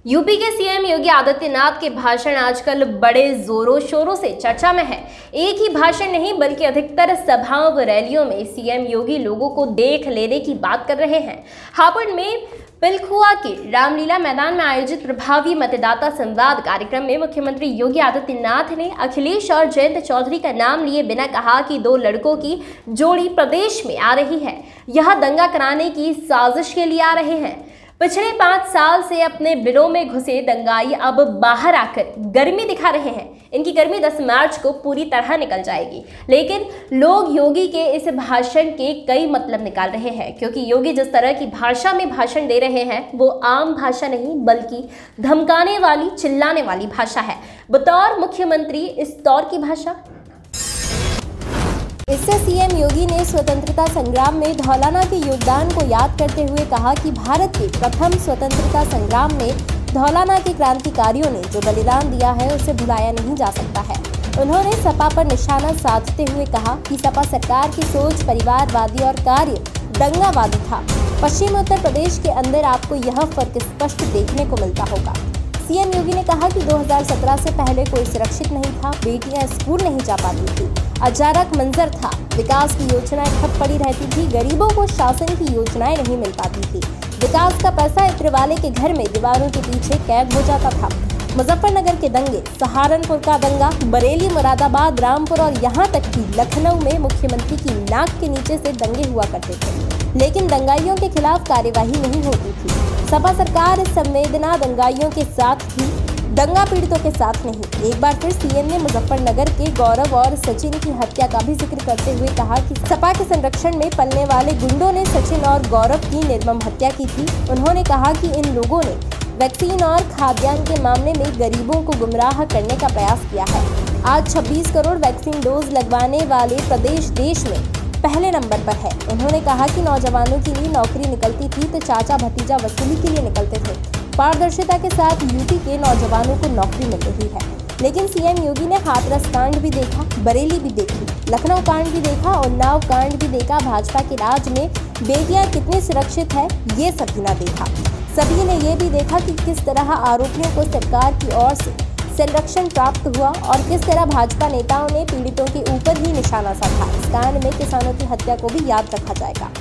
UP के CM Yogi Adityanath के भाषण आजकल बड़े जोरों शोरों से चर्चा में है। एक ही भाषण नहीं बल्कि अधिकतर सभाओं व रैलियों में सीएम योगी लोगों को देख लेने की बात कर रहे हैं। हापुड़ में पिलखुआ के रामलीला मैदान में आयोजित प्रभावी मतदाता संवाद कार्यक्रम में मुख्यमंत्री योगी आदित्यनाथ ने अखिलेश और जयंत चौधरी का नाम लिए बिना कहा कि दो लड़कों की जोड़ी प्रदेश में आ रही है, यह दंगा कराने की साजिश के लिए आ रहे हैं। पिछले 5 साल से अपने बिलों में घुसे दंगाई अब बाहर आकर गर्मी दिखा रहे हैं। इनकी गर्मी 10 मार्च को पूरी तरह निकल जाएगी, लेकिन लोग योगी के इस भाषण के कई मतलब निकाल रहे हैं, क्योंकि योगी जिस तरह की भाषा में भाषण दे रहे हैं वो आम भाषा नहीं बल्कि धमकाने वाली, चिल्लाने वाली भाषा है। बतौर मुख्यमंत्री इस दौर की भाषा। इससे सीएम योगी ने स्वतंत्रता संग्राम में धौलाना के योगदान को याद करते हुए कहा कि भारत के प्रथम स्वतंत्रता संग्राम में धौलाना के क्रांतिकारियों ने जो बलिदान दिया है उसे भुलाया नहीं जा सकता है। उन्होंने सपा पर निशाना साधते हुए कहा कि सपा सरकार की सोच परिवारवादी और कार्य दंगावादी था। पश्चिम उत्तर प्रदेश के अंदर आपको यह फर्क स्पष्ट देखने को मिलता होगा। सीएम योगी ने कहा कि 2017 से पहले कोई सुरक्षित नहीं था, बेटियां स्कूल नहीं जा पाती थी, अचानक मंजर था, विकास की योजनाएं ठप पड़ी रहती थी, गरीबों को शासन की योजनाएं नहीं मिल पाती थी, विकास का पैसा इत्र वाले के घर में दीवारों के पीछे कैद हो जाता था। मुजफ्फरनगर के दंगे, सहारनपुर का दंगा, बरेली, मुरादाबाद, रामपुर और यहाँ तक कि लखनऊ में मुख्यमंत्री की नाक के नीचे से दंगे हुआ करते थे, लेकिन दंगाइयों के खिलाफ कार्यवाही नहीं होती थी। सपा सरकार संवेदना दंगाइयों के साथ थी, दंगा पीड़ितों के साथ नहीं। एक बार फिर सीएम ने मुजफ्फरनगर के गौरव और सचिन की हत्या का भी जिक्र करते हुए कहा कि सपा के संरक्षण में पलने वाले गुंडों ने सचिन और गौरव की निर्मम हत्या की थी। उन्होंने कहा कि इन लोगों ने वैक्सीन और खाद्यान्न के मामले में गरीबों को गुमराह करने का प्रयास किया है। आज 26 करोड़ वैक्सीन डोज लगवाने वाले प्रदेश देश में पहले नंबर पर है। उन्होंने कहा कि नौजवानों के लिए नौकरी निकलती थी तो चाचा भतीजा वसूली के लिए निकलते थे। पारदर्शिता के साथ यूपी के नौजवानों को नौकरी मिल रही है। लेकिन सीएम योगी ने हाथरस कांड भी देखा, बरेली भी देखी, लखनऊ कांड भी देखा, उन्नाव कांड भी देखा। भाजपा के राज में बेटियां कितनी सुरक्षित है ये सभी ने देखा। सभी ने ये भी देखा कि किस तरह आरोपियों को सरकार की ओर से संरक्षण प्राप्त हुआ और किस तरह भाजपा नेताओं ने पीड़ितों के ऊपर ही निशाना साधा। इस कांड में किसानों की हत्या को भी याद रखा जाएगा।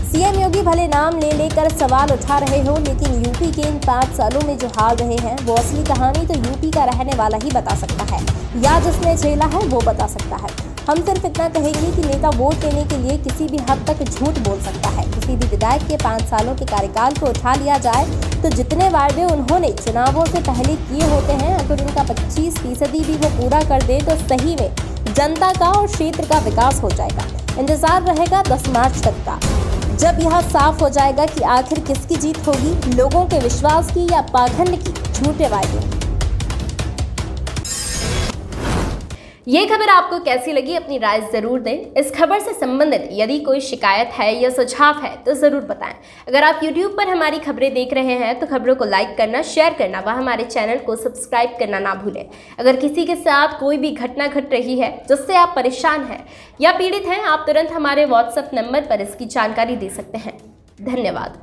सीएम योगी भले नाम ले लेकर सवाल उठा रहे हो, लेकिन यूपी के इन 5 सालों में जो हाल रहे हैं वो असली कहानी तो यूपी का रहने वाला ही बता सकता है, या जिसने झेला है वो बता सकता है। हम सिर्फ इतना कहेंगे कि नेता वोट लेने के लिए किसी भी हद तक झूठ बोल सकता है। किसी भी विधायक के 5 सालों के कार्यकाल को उठा लिया जाए तो जितने वायदे उन्होंने चुनावों से पहले किए होते हैं, अगर उनका 25% भी वो पूरा कर दे तो सही में जनता का और क्षेत्र का विकास हो जाएगा। इंतजार रहेगा 10 मार्च तक का, जब यह साफ हो जाएगा कि आखिर किसकी जीत होगी, लोगों के विश्वास की या पाखंड की झूठे वायदे। ये खबर आपको कैसी लगी अपनी राय जरूर दें। इस खबर से संबंधित यदि कोई शिकायत है या सुझाव है तो जरूर बताएं। अगर आप YouTube पर हमारी खबरें देख रहे हैं तो खबरों को लाइक करना, शेयर करना व हमारे चैनल को सब्सक्राइब करना ना भूलें। अगर किसी के साथ कोई भी घटना घट रही है जिससे आप परेशान हैं या पीड़ित हैं, आप तुरंत हमारे WhatsApp नंबर पर इसकी जानकारी दे सकते हैं। धन्यवाद।